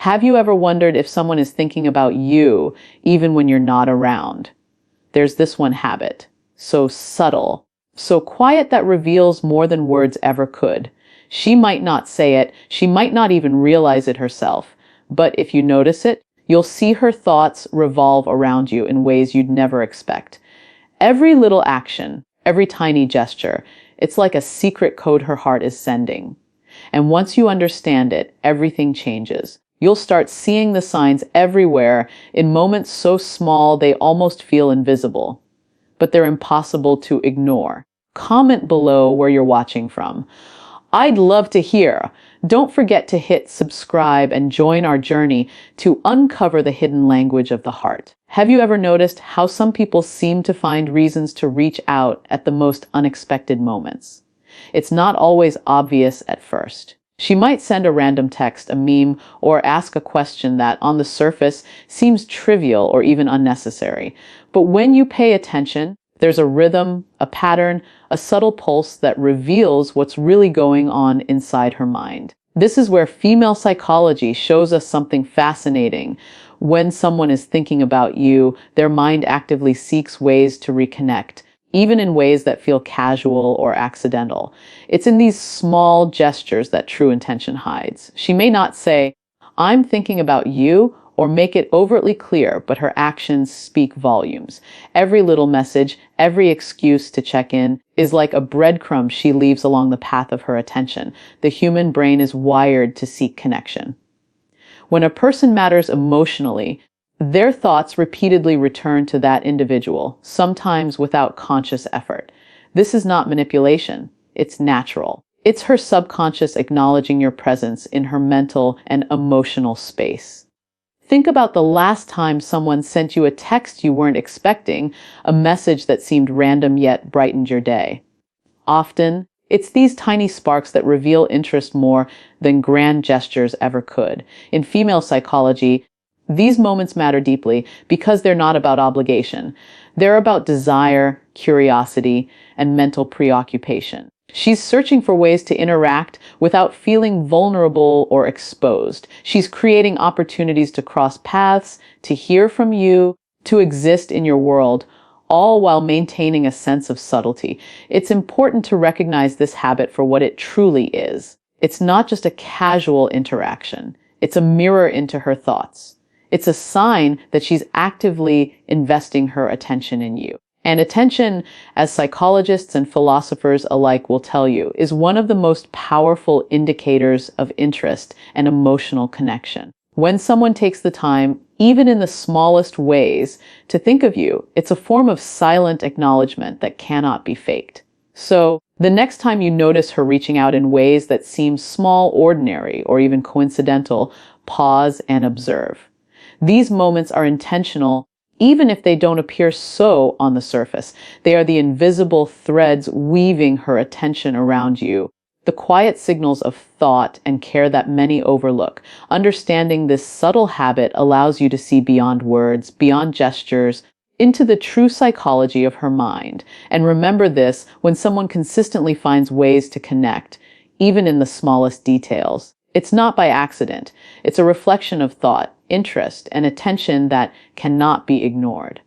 Have you ever wondered if someone is thinking about you even when you're not around? There's this one habit. So subtle, so quiet that reveals more than words ever could. She might not say it, she might not even realize it herself, but if you notice it, you'll see her thoughts revolve around you in ways you'd never expect. Every little action, every tiny gesture, it's like a secret code her heart is sending. And once you understand it, everything changes. You'll start seeing the signs everywhere in moments so small they almost feel invisible. But they're impossible to ignore. Comment below where you're watching from. I'd love to hear. Don't forget to hit subscribe and join our journey to uncover the hidden language of the heart. Have you ever noticed how some people seem to find reasons to reach out at the most unexpected moments? It's not always obvious at first. She might send a random text, a meme, or ask a question that, on the surface, seems trivial or even unnecessary. But when you pay attention, there's a rhythm, a pattern, a subtle pulse that reveals what's really going on inside her mind. This is where female psychology shows us something fascinating. When someone is thinking about you, their mind actively seeks ways to reconnect, even in ways that feel casual or accidental. It's in these small gestures that true intention hides. She may not say, "I'm thinking about you," or make it overtly clear, but her actions speak volumes. Every little message, every excuse to check in is like a breadcrumb she leaves along the path of her attention. The human brain is wired to seek connection. When a person matters emotionally, their thoughts repeatedly return to that individual, sometimes without conscious effort. This is not manipulation. It's natural. It's her subconscious acknowledging your presence in her mental and emotional space. Think about the last time someone sent you a text you weren't expecting, a message that seemed random yet brightened your day. Often, it's these tiny sparks that reveal interest more than grand gestures ever could. In female psychology, these moments matter deeply because they're not about obligation. They're about desire, curiosity, and mental preoccupation. She's searching for ways to interact without feeling vulnerable or exposed. She's creating opportunities to cross paths, to hear from you, to exist in your world, all while maintaining a sense of subtlety. It's important to recognize this habit for what it truly is. It's not just a casual interaction. It's a mirror into her thoughts. It's a sign that she's actively investing her attention in you. And attention, as psychologists and philosophers alike will tell you, is one of the most powerful indicators of interest and emotional connection. When someone takes the time, even in the smallest ways, to think of you, it's a form of silent acknowledgement that cannot be faked. So, the next time you notice her reaching out in ways that seem small, ordinary, or even coincidental, pause and observe. These moments are intentional, even if they don't appear so on the surface. They are the invisible threads weaving her attention around you, the quiet signals of thought and care that many overlook. Understanding this subtle habit allows you to see beyond words, beyond gestures, into the true psychology of her mind. And remember this, when someone consistently finds ways to connect, even in the smallest details, it's not by accident. It's a reflection of thought, interest, and attention that cannot be ignored.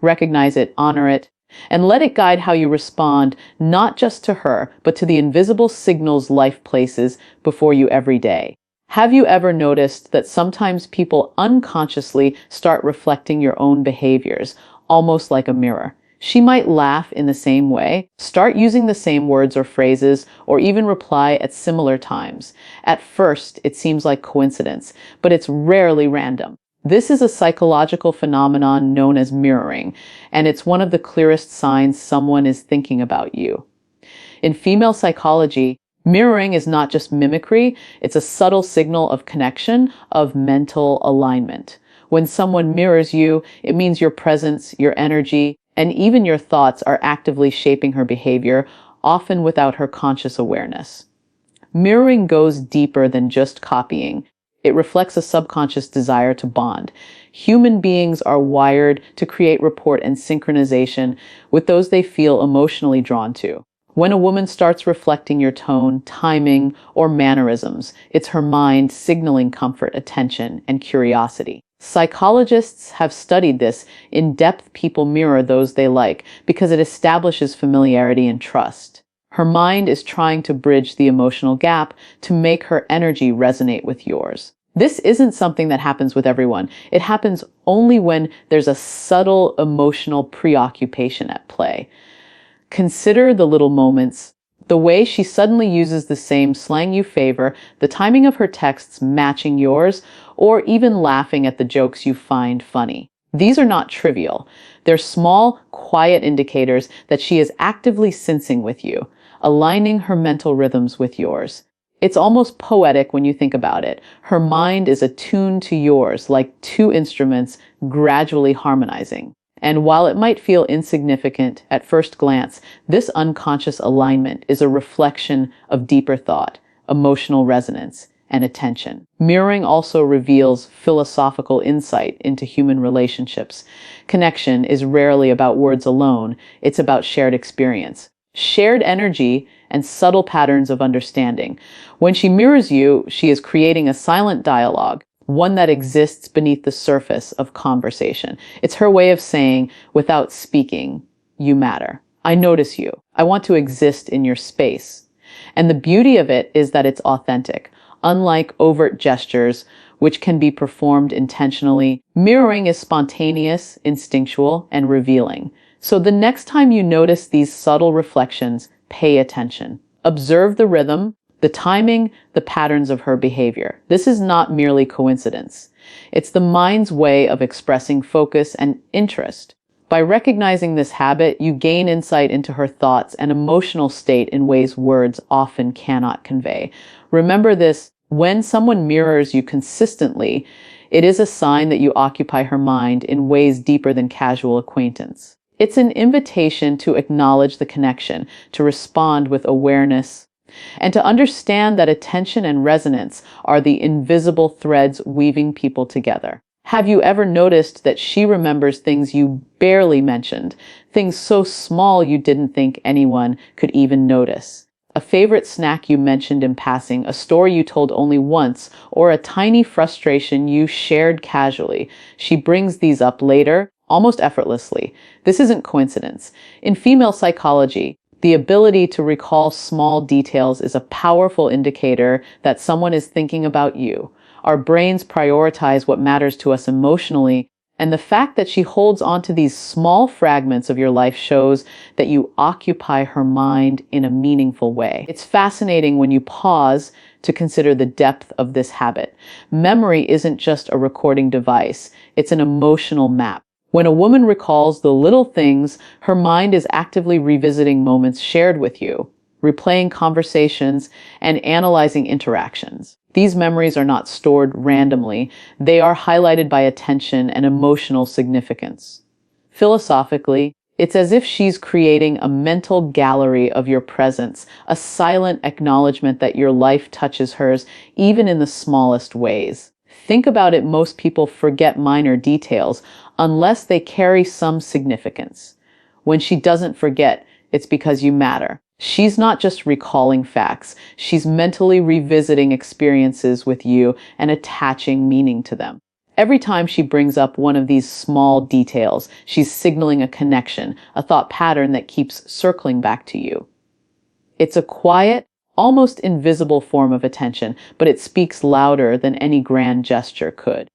Recognize it, honor it, and let it guide how you respond, not just to her, but to the invisible signals life places before you every day. Have you ever noticed that sometimes people unconsciously start reflecting your own behaviors, almost like a mirror? She might laugh in the same way, start using the same words or phrases, or even reply at similar times. At first, it seems like coincidence, but it's rarely random. This is a psychological phenomenon known as mirroring, and it's one of the clearest signs someone is thinking about you. In female psychology, mirroring is not just mimicry, it's a subtle signal of connection, of mental alignment. When someone mirrors you, it means your presence, your energy, and even your thoughts are actively shaping her behavior, often without her conscious awareness. Mirroring goes deeper than just copying. It reflects a subconscious desire to bond. Human beings are wired to create rapport and synchronization with those they feel emotionally drawn to. When a woman starts reflecting your tone, timing, or mannerisms, it's her mind signaling comfort, attention, and curiosity. Psychologists have studied this. In-depth people mirror those they like because it establishes familiarity and trust. Her mind is trying to bridge the emotional gap to make her energy resonate with yours. This isn't something that happens with everyone. It happens only when there's a subtle emotional preoccupation at play. Consider the little moments, the way she suddenly uses the same slang you favor, the timing of her texts matching yours, or even laughing at the jokes you find funny. These are not trivial. They're small, quiet indicators that she is actively sensing with you, aligning her mental rhythms with yours. It's almost poetic when you think about it. Her mind is attuned to yours, like two instruments gradually harmonizing. And while it might feel insignificant at first glance, this unconscious alignment is a reflection of deeper thought, emotional resonance, and attention. Mirroring also reveals philosophical insight into human relationships. Connection is rarely about words alone, it's about shared experience, shared energy, and subtle patterns of understanding. When she mirrors you, she is creating a silent dialogue, one that exists beneath the surface of conversation. It's her way of saying, without speaking, you matter. I notice you. I want to exist in your space. And the beauty of it is that it's authentic. Unlike overt gestures, which can be performed intentionally, mirroring is spontaneous, instinctual, and revealing. So the next time you notice these subtle reflections, pay attention. Observe the rhythm, the timing, the patterns of her behavior. This is not merely coincidence. It's the mind's way of expressing focus and interest. By recognizing this habit, you gain insight into her thoughts and emotional state in ways words often cannot convey. Remember this, when someone mirrors you consistently, it is a sign that you occupy her mind in ways deeper than casual acquaintance. It's an invitation to acknowledge the connection, to respond with awareness, and to understand that attention and resonance are the invisible threads weaving people together. Have you ever noticed that she remembers things you barely mentioned, things so small you didn't think anyone could even notice? A favorite snack you mentioned in passing, a story you told only once, or a tiny frustration you shared casually. She brings these up later, almost effortlessly. This isn't coincidence. In female psychology, the ability to recall small details is a powerful indicator that someone is thinking about you. Our brains prioritize what matters to us emotionally, and the fact that she holds onto these small fragments of your life shows that you occupy her mind in a meaningful way. It's fascinating when you pause to consider the depth of this habit. Memory isn't just a recording device, it's an emotional map. When a woman recalls the little things, her mind is actively revisiting moments shared with you, replaying conversations, and analyzing interactions. These memories are not stored randomly. They are highlighted by attention and emotional significance. Philosophically, it's as if she's creating a mental gallery of your presence, a silent acknowledgement that your life touches hers, even in the smallest ways. Think about it, most people forget minor details unless they carry some significance. When she doesn't forget, it's because you matter. She's not just recalling facts, she's mentally revisiting experiences with you and attaching meaning to them. Every time she brings up one of these small details, she's signaling a connection, a thought pattern that keeps circling back to you. It's a quiet, almost invisible form of attention, but it speaks louder than any grand gesture could.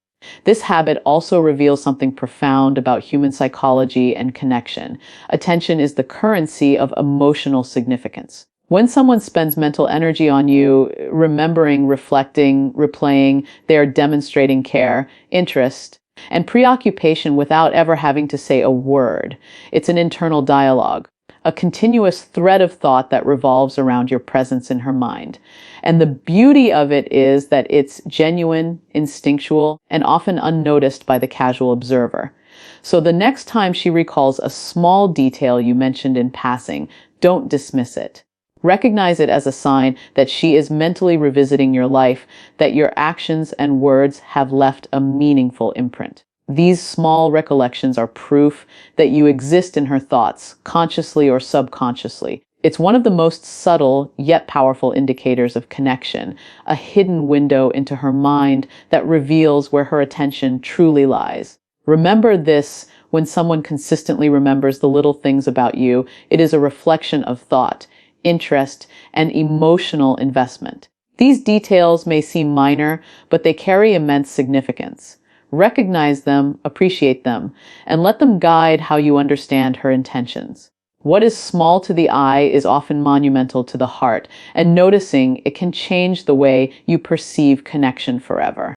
This habit also reveals something profound about human psychology and connection. Attention is the currency of emotional significance. When someone spends mental energy on you, remembering, reflecting, replaying, they are demonstrating care, interest, and preoccupation without ever having to say a word. It's an internal dialogue, a continuous thread of thought that revolves around your presence in her mind. And the beauty of it is that it's genuine, instinctual, and often unnoticed by the casual observer. So the next time she recalls a small detail you mentioned in passing, don't dismiss it. Recognize it as a sign that she is mentally revisiting your life, that your actions and words have left a meaningful imprint. These small recollections are proof that you exist in her thoughts, consciously or subconsciously. It's one of the most subtle yet powerful indicators of connection, a hidden window into her mind that reveals where her attention truly lies. Remember this: when someone consistently remembers the little things about you, it is a reflection of thought, interest, and emotional investment. These details may seem minor, but they carry immense significance. Recognize them, appreciate them, and let them guide how you understand her intentions. What is small to the eye is often monumental to the heart, and noticing it can change the way you perceive connection forever.